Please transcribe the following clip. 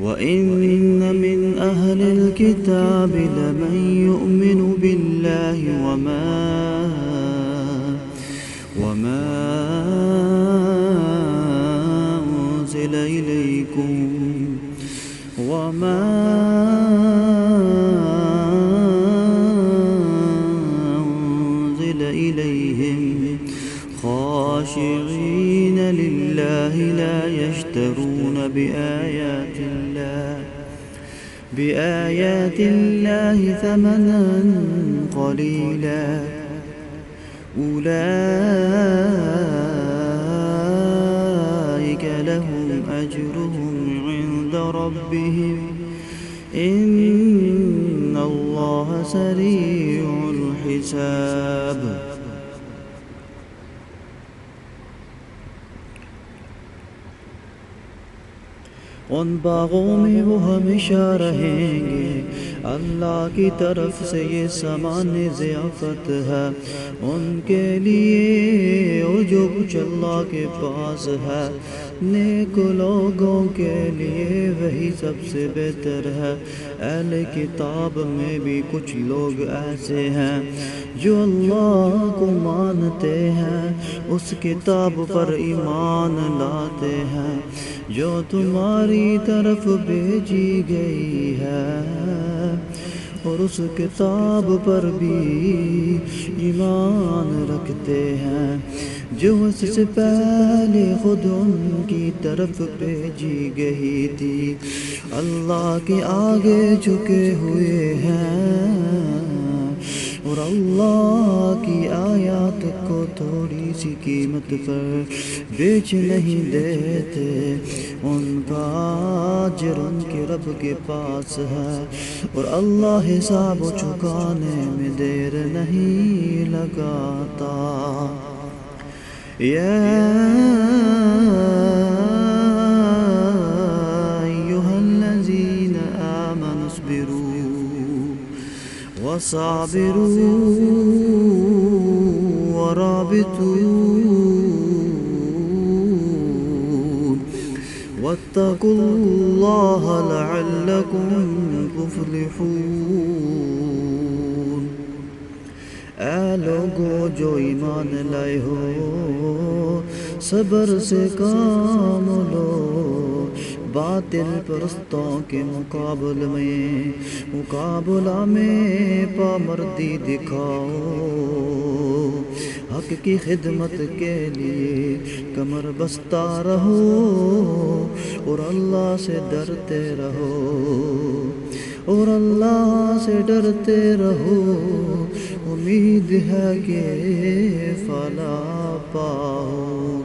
وَإِنَّ مِنْ أَهْلِ الْكِتَابِ لَمَنْ يُؤْمِنُ بِاللَّهِ وَمَا أُنْزِلَ إِلَيْهِمْ خَاشِعِينَ لِلَّهِ لَا يَشْتَرُونَ بِآيَاتِ اللَّهِ ثَمَنًا قَلِيلًا أُولَئِكَ لَهُمْ أَجْرُهُمْ عِندَ رَبِّهِمْ إِنَّ اللَّهَ سَرِيعُ الْحِسَابِ۔ ان باغوں میں وہ ہمیشہ رہیں گے، اللہ کی طرف سے یہ سامان ضیافت ہے ان کے لیے، اور جو کچھ اللہ کے پاس ہے نیک لوگوں کے لیے وہی سب سے بہتر ہے۔ اہل کتاب میں بھی کچھ لوگ ایسے ہیں جو اللہ کو مانتے ہیں، اس کتاب پر ایمان لاتے ہیں جو تمہاری طرف بھیجی گئی ہے، اور اس کتاب پر بھی ایمان رکھتے ہیں جو اس سے پہلے خود ان کی طرف بھیجی گئی تھی، اللہ کے آگے جھکے ہوئے ہیں اور اللہ کی آیات کو تھوڑی سی قیمت پر بیچ نہیں دیتے۔ ان کا اجر ان کے رب کے پاس ہے، اور اللہ حساب چکانے میں دیر نہیں لگاتا۔ یا ایھا الذین آمنوا اصبروا وصابروا ورابطوا واتقوا اللہ لعلکم تفلحون۔ اے لوگو جو ایمان لائے ہو، صبر سے کام لو، باطل پرستوں کے مقابلہ میں پامردی دکھاؤ، حق کی خدمت کے لیے کمر بستہ رہو، اور اللہ سے ڈرتے رہو، امید ہے کہ فلاح پاؤ۔